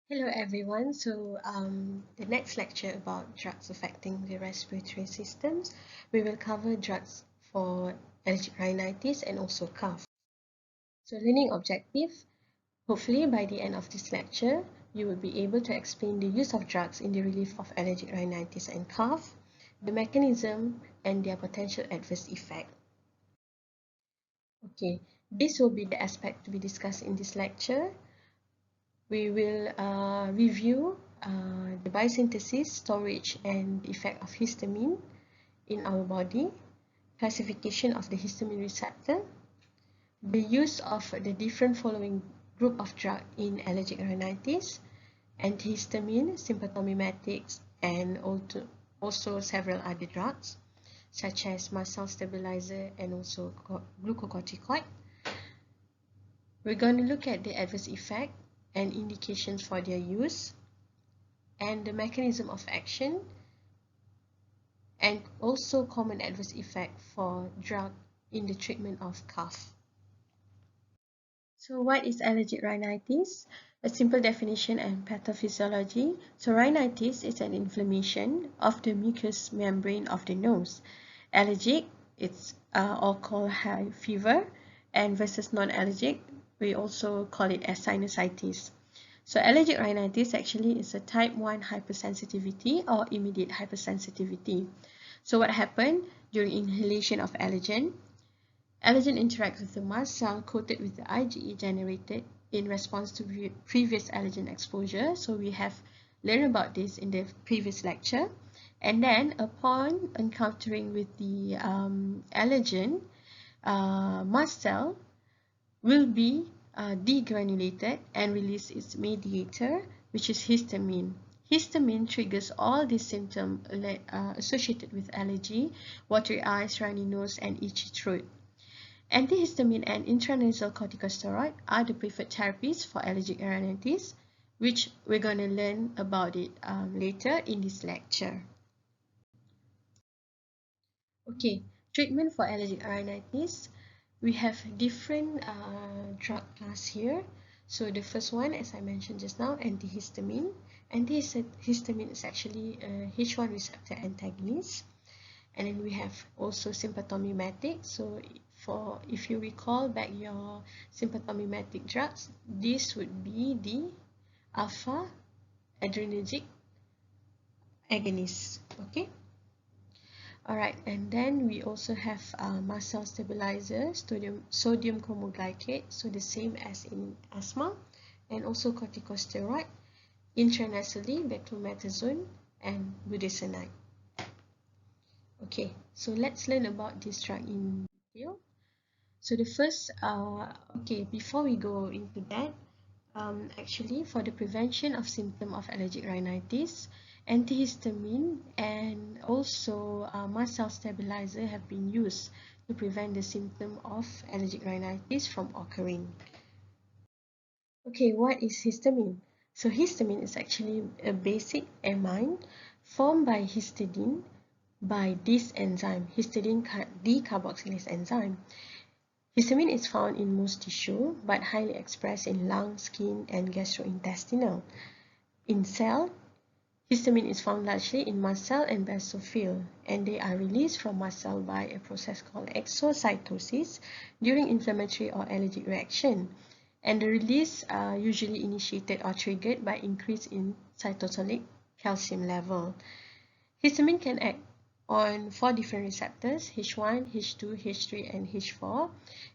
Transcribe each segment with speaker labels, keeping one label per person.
Speaker 1: Hello everyone. The next lecture about drugs affecting the respiratory systems, we will cover drugs for allergic rhinitis and also cough. So learning objective, hopefully by the end of this lecture, you will be able to explain the use of drugs in the relief of allergic rhinitis and cough, the mechanism and their potential adverse effect. Okay, this will be the aspect to be discussed in this lecture. We will review the biosynthesis, storage, and the effect of histamine in our body, classification of the histamine receptor, the use of the different following group of drug in allergic rhinitis, antihistamine, sympathomimetics, and also several other drugs such as mast cell stabilizer and also glucocorticoid. We're going to look at the adverse effect and indications for their use, and the mechanism of action, and also common adverse effect for drug in the treatment of cough. So what is allergic rhinitis? A simple definition and pathophysiology. So rhinitis is an inflammation of the mucous membrane of the nose. Allergic, it's all called high fever, and versus non-allergic, we also call it as sinusitis. So allergic rhinitis actually is a type 1 hypersensitivity or immediate hypersensitivity. So what happened during inhalation of allergen? Allergen interacts with the mast cell coated with the IgE generated in response to previous allergen exposure. So we have learned about this in the previous lecture. And then upon encountering with the allergen, mast cell will be degranulated and release its mediator, which is histamine. Histamine triggers all these symptoms associated with allergy: watery eyes, runny nose, and itchy throat. Antihistamine and intranasal corticosteroid are the preferred therapies for allergic rhinitis, which we're going to learn about it later in this lecture. Okay, treatment for allergic rhinitis. We have different drug class here. So the first one, as I mentioned just now, antihistamine. Antihistamine is actually a H1 receptor antagonist. And then we have also sympathomimetics. So if you recall back your sympathomimetic drugs, this would be the alpha adrenergic agonist. Okay. Alright, and then we also have mast cell stabilizer, sodium chromoglycate, so the same as in asthma, and also corticosteroid, intranasally beclomethasone and budesonide. Okay, so let's learn about this drug in detail. So the first, before we go into that, actually for the prevention of symptom of allergic rhinitis, antihistamine and also mast cell stabilizer have been used to prevent the symptom of allergic rhinitis from occurring. Okay, what is histamine? So histamine is actually a basic amine formed by histidine by this enzyme, histidine decarboxylase enzyme. Histamine is found in most tissue but highly expressed in lung, skin, and gastrointestinal. In cell, histamine is found largely in mast cell and basophil, and they are released from mast cell by a process called exocytosis during inflammatory or allergic reaction. And the release are usually initiated or triggered by increase in cytosolic calcium level. Histamine can act on 4 different receptors: H1, H2, H3, and H4.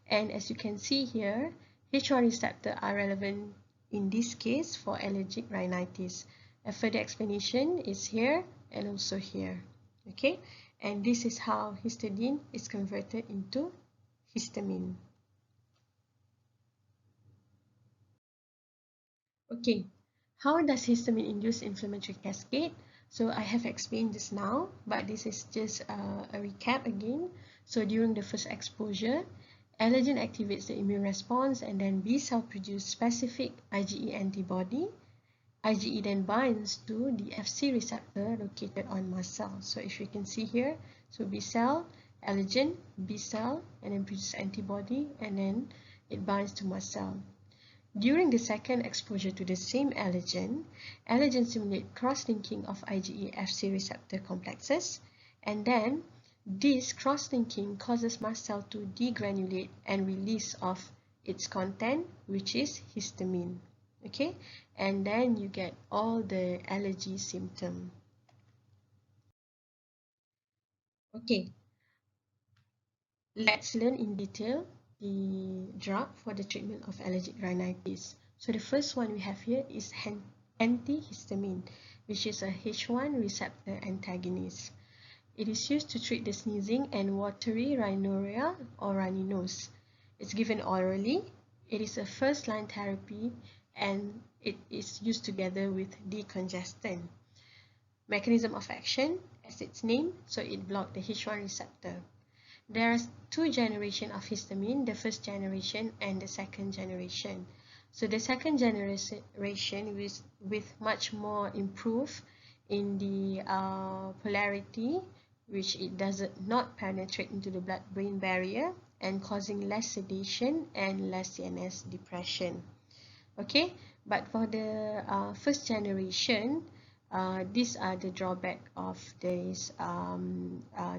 Speaker 1: And as you can see here, H1 receptors are relevant in this case for allergic rhinitis. A further explanation is here and also here. Okay, and this is how histidine is converted into histamine. Okay, how does histamine-induced inflammatory cascade? So I have explained this now, but this is just a recap again. So during the first exposure, allergen activates the immune response, and then B cell produce specific IgE antibody. IgE then binds to the Fc receptor located on mast cell. So if you can see here, so B cell, allergen, B cell, and then produce antibody, and then it binds to mast cell. During the second exposure to the same allergen, allergens stimulate cross-linking of IgE-Fc receptor complexes, and then this cross-linking causes mast cell to degranulate and release of its content, which is histamine. Okay, and then you get all the allergy symptoms. Okay, let's learn in detail the drug for the treatment of allergic rhinitis. So the first one we have here is antihistamine, which is a H1 receptor antagonist. It is used to treat the sneezing and watery rhinorrhea or runny nose. It's given orally. It is a first-line therapy and it is used together with decongestant. Mechanism of action, as its name, so it blocks the H1 receptor. There are two generations of histamine, the first generation and the second generation. So the second generation with much more improved in the polarity, which it does not penetrate into the blood-brain barrier and causing less sedation and less CNS depression. Okay, but for the first generation, these are the drawback of these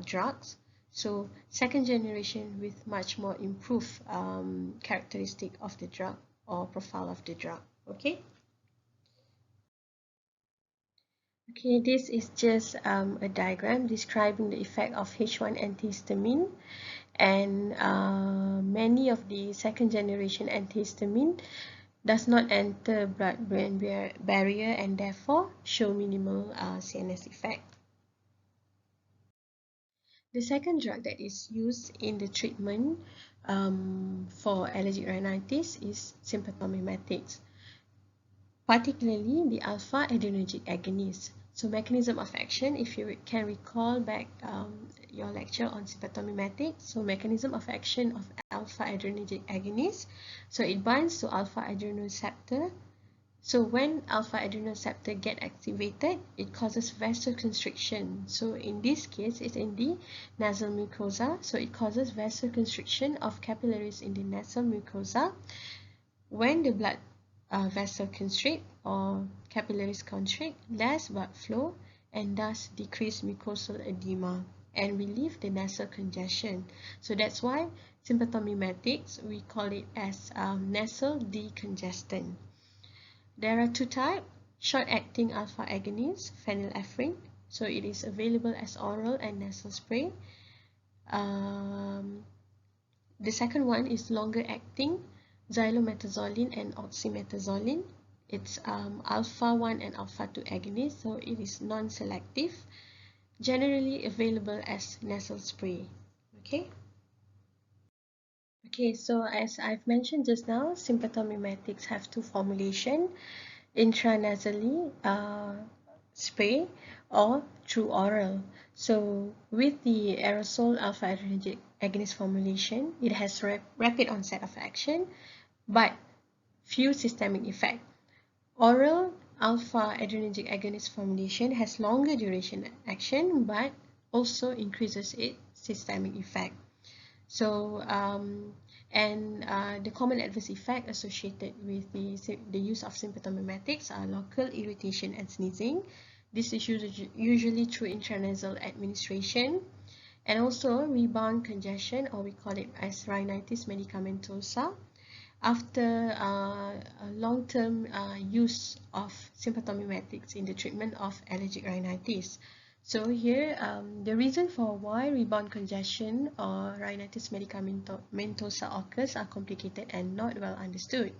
Speaker 1: drugs. So second generation with much more improved characteristic of the drug or profile of the drug. Okay. Okay, this is just a diagram describing the effect of H1 antihistamine, and many of the second generation antihistamine does not enter blood-brain barrier and therefore show minimal CNS effect. The second drug that is used in the treatment for allergic rhinitis is Sympathomimetics, particularly the alpha adrenergic agonist. So mechanism of action, if you can recall back your lecture on sympathomimetics, so mechanism of action of alpha adrenergic agonist, so it binds to alpha adrenoreceptor. So when alpha adrenoreceptor get activated, it causes vasoconstriction. So in this case, it's in the nasal mucosa. So it causes vasoconstriction of capillaries in the nasal mucosa. When the blood vessel constrict or capillaries constrict, less blood flow and thus decrease mucosal edema and relieve the nasal congestion. So that's why sympathomimetics, we call it as nasal decongestant. There are two types, short-acting alpha agonist, phenylephrine. So it is available as oral and nasal spray. The second one is longer-acting, xylometazoline and oxymetazoline. It's alpha-1 and alpha-2 agonist, so it is non-selective, generally available as nasal spray. Okay, so as I've mentioned just now, sympathomimetics have two formulations, intranasally spray or through oral. So with the aerosol alpha adrenergic agonist formulation, it has rapid onset of action but few systemic effect. Oral alpha adrenergic agonist formulation has longer duration action but also increases its systemic effect. So the common adverse effect associated with the use of sympathomimetics are local irritation and sneezing. This is usually through intranasal administration, and also rebound congestion, or we call it as rhinitis medicamentosa, after a long-term use of sympathomimetics in the treatment of allergic rhinitis. So here, the reason for why rebound congestion or rhinitis medicamentosa occurs are complicated and not well understood.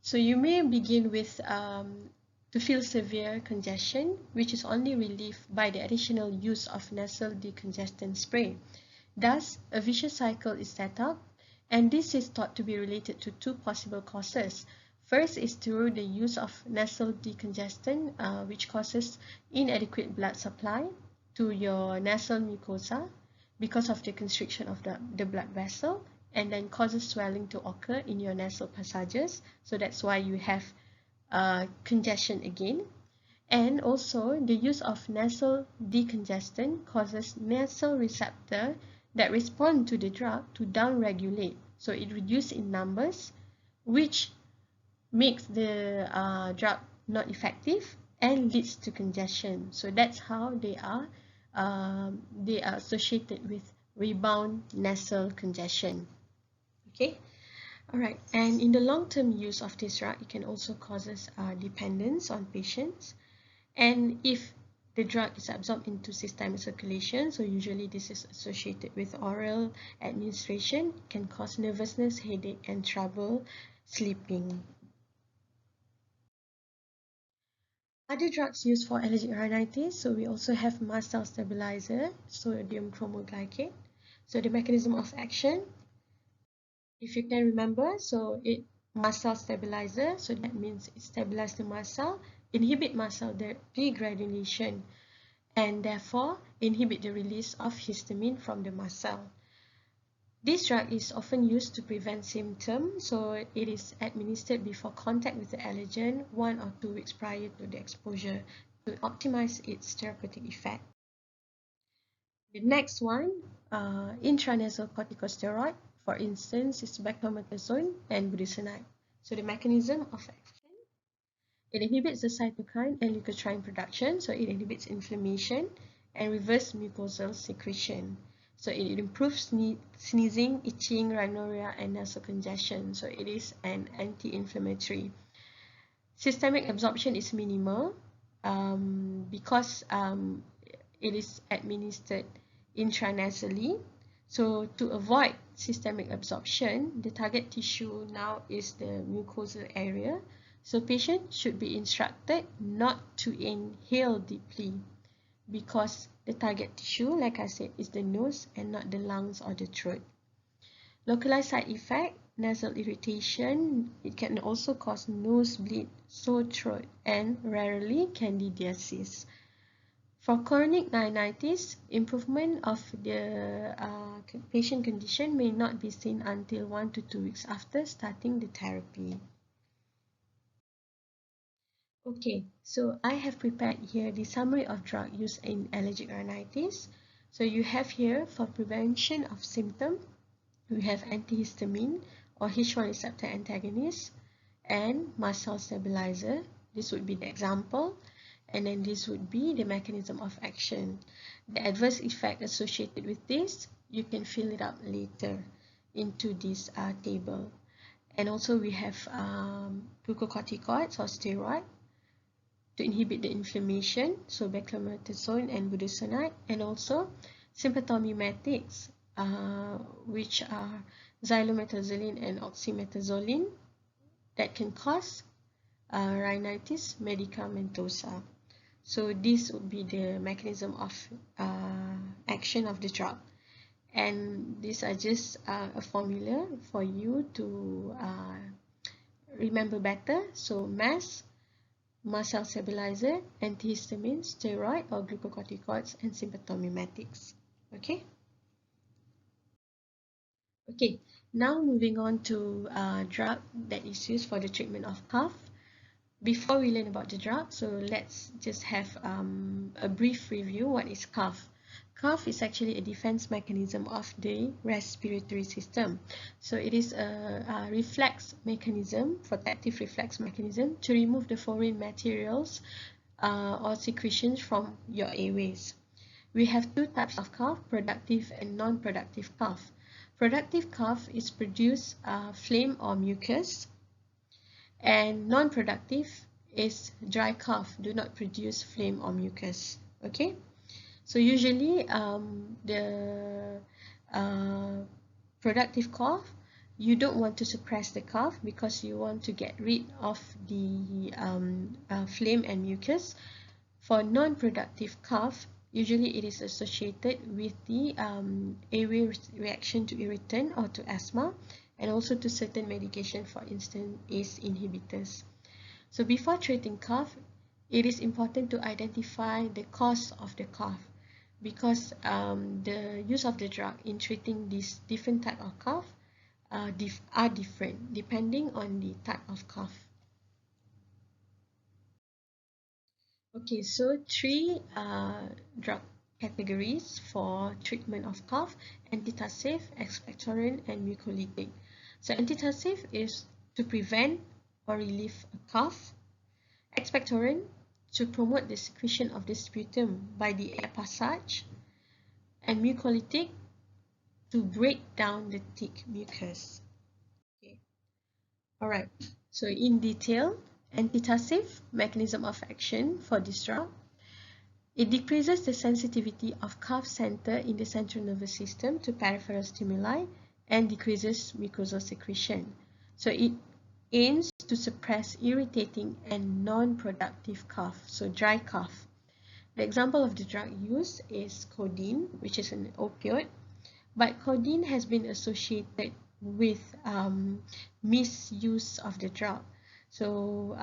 Speaker 1: So you may begin with to feel severe congestion, which is only relieved by the additional use of nasal decongestant spray. Thus, a vicious cycle is set up, and this is thought to be related to two possible causes. First is through the use of nasal decongestant, which causes inadequate blood supply to your nasal mucosa because of the constriction of the blood vessel, and then causes swelling to occur in your nasal passages. So that's why you have congestion again. And also the use of nasal decongestant causes nasal receptor that respond to the drug to downregulate. So it reduces in numbers, which makes the drug not effective and leads to congestion. So that's how they are associated with rebound nasal congestion. Okay. All right. And in the long-term use of this drug, it can also causes dependence on patients. And if the drug is absorbed into systemic circulation, so usually this is associated with oral administration, can cause nervousness, headache, and trouble sleeping. Other drugs used for allergic rhinitis, so we also have mast cell stabilizer, sodium chromoglycate. So the mechanism of action, if you can remember, so it mast cell stabilizer, so that means it stabilizes the mast cell, inhibit mast cell degranulation, and therefore inhibit the release of histamine from the mast cell. This drug is often used to prevent symptoms, so it is administered before contact with the allergen 1 or 2 weeks prior to the exposure to optimize its therapeutic effect. The next one, intranasal corticosteroid, for instance, is beclomethasone and budesonide. So the mechanism of action, it inhibits the cytokine and leukotriene production, so it inhibits inflammation and reverse mucosal secretion. So it improves sneezing, itching, rhinorrhea, and nasal congestion. So it is an anti-inflammatory. Systemic absorption is minimal because it is administered intranasally. So to avoid systemic absorption, the target tissue now is the mucosal area. So patients should be instructed not to inhale deeply because the target tissue, like I said, is the nose and not the lungs or the throat. Localized side effect, nasal irritation, it can also cause nosebleed, sore throat, and rarely candidiasis. For chronic rhinitis, improvement of the patient condition may not be seen until 1 to 2 weeks after starting the therapy. Okay, so I have prepared here the summary of drug used in allergic rhinitis. So you have here for prevention of symptom, we have antihistamine or H1 receptor antagonist and mast cell stabilizer. This would be the example, and then this would be the mechanism of action. The adverse effect associated with this, you can fill it up later into this table. And also we have glucocorticoids or steroid to inhibit the inflammation, so beclomethasone and budesonide, and also sympathomimetics, which are xylometazoline and oxymetazoline that can cause rhinitis medicamentosa. So this would be the mechanism of action of the drug. And these are just a formula for you to remember better. So mast cell stabilizer, antihistamine, steroid or glucocorticoids, and sympathomimetics. Okay. Okay, now moving on to a drug that is used for the treatment of cough. Before we learn about the drug, so let's just have a brief review. What is cough? Cough is actually a defense mechanism of the respiratory system. So it is a reflex mechanism, protective reflex mechanism to remove the foreign materials or secretions from your airways. We have two types of cough, productive and non-productive cough. Productive cough is produce phlegm or mucus, and non-productive is dry cough, do not produce phlegm or mucus. Okay, so usually the productive cough, you don't want to suppress the cough because you want to get rid of the phlegm and mucus. For non-productive cough, usually it is associated with the airway reaction to irritant or to asthma, and also to certain medication, for instance, ACE inhibitors. So before treating cough, it is important to identify the cause of the cough, because the use of the drug in treating these different type of cough are different depending on the type of cough. Okay, so three drug categories for treatment of cough: antitussive, expectorant, and mucolytic. So antitussive is to prevent or relieve a cough. Expectorant to promote the secretion of the sputum by the air passage. And mucolytic to break down the thick mucus. Okay. Alright, so in detail, antitussive mechanism of action for this drug. It decreases the sensitivity of cough center in the central nervous system to peripheral stimuli and decreases mucosal secretion. So it aims to suppress irritating and non-productive cough, so dry cough. The example of the drug used is codeine, which is an opioid, but codeine has been associated with misuse of the drug. So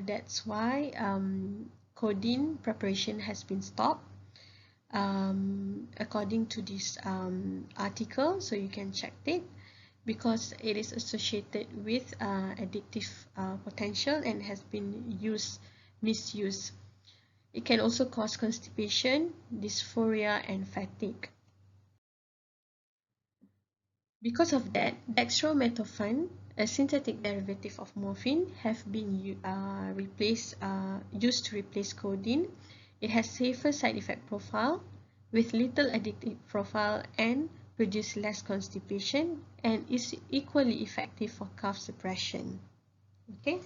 Speaker 1: that's why codeine preparation has been stopped according to this article, so you can check it, because it is associated with addictive potential and has been misused. It can also cause constipation, dysphoria, and fatigue. Because of that, dextromethorphan, a synthetic derivative of morphine, have been used to replace codeine. It has safer side effect profile with little addictive profile and produce less constipation and is equally effective for cough suppression. Okay.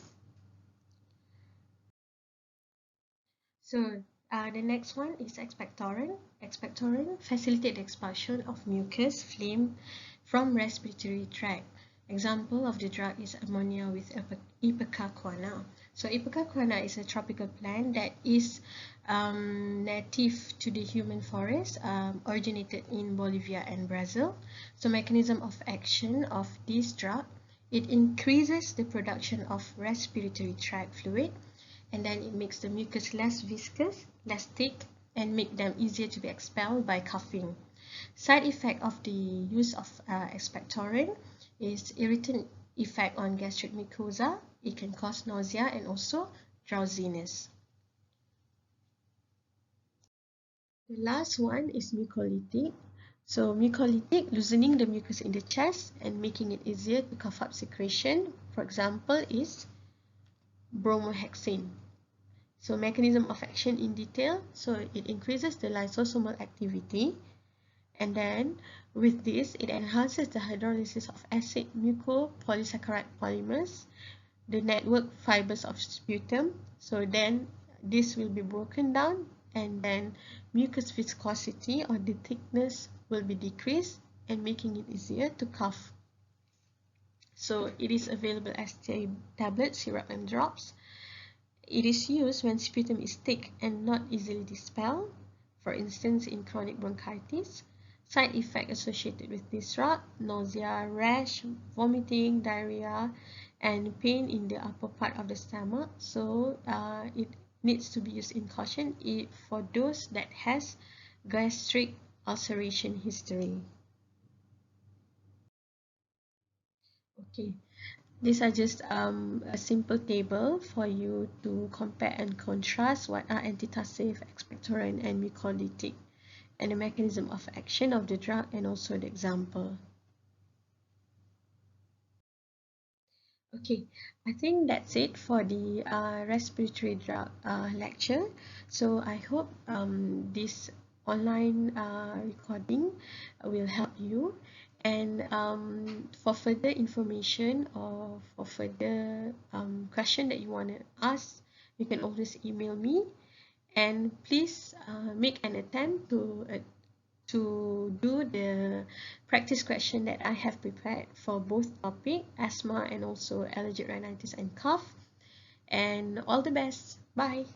Speaker 1: So the next one is expectorant. Expectorant facilitate the expulsion of mucus, phlegm from respiratory tract. Example of the drug is ammonia with ipecacuanha. So ipecacuanha is a tropical plant that is native to the human forest, originated in Bolivia and Brazil. So mechanism of action of this drug, it increases the production of respiratory tract fluid, and then it makes the mucus less viscous, less thick, and make them easier to be expelled by coughing. Side effect of the use of expectorant is irritant effect on gastric mucosa. It can cause nausea and also drowsiness. The last one is mucolytic. So mucolytic, loosening the mucus in the chest and making it easier to cough up secretion. For example, is bromohexane. So mechanism of action in detail, so it increases the lysosomal activity, and then with this it enhances the hydrolysis of acid mucopolysaccharide polymers, the network fibers of sputum, so then this will be broken down and then mucus viscosity or the thickness will be decreased and making it easier to cough. So it is available as tablets, syrup and drops. It is used when sputum is thick and not easily dispelled, for instance in chronic bronchitis. Side effect associated with this drug, nausea, rash, vomiting, diarrhea, and pain in the upper part of the stomach. So it needs to be used in caution for those that has gastric ulceration history. Okay. These are just a simple table for you to compare and contrast what are antitussive, expectorant, and mucolytic, and the mechanism of action of the drug and also the example. Okay, I think that's it for the respiratory drug lecture. So I hope this online recording will help you. And for further information or for further question that you want to ask, you can always email me. And please make an attempt to do the practice question that I have prepared for both topic, asthma and also allergic rhinitis and cough. And all the best. Bye.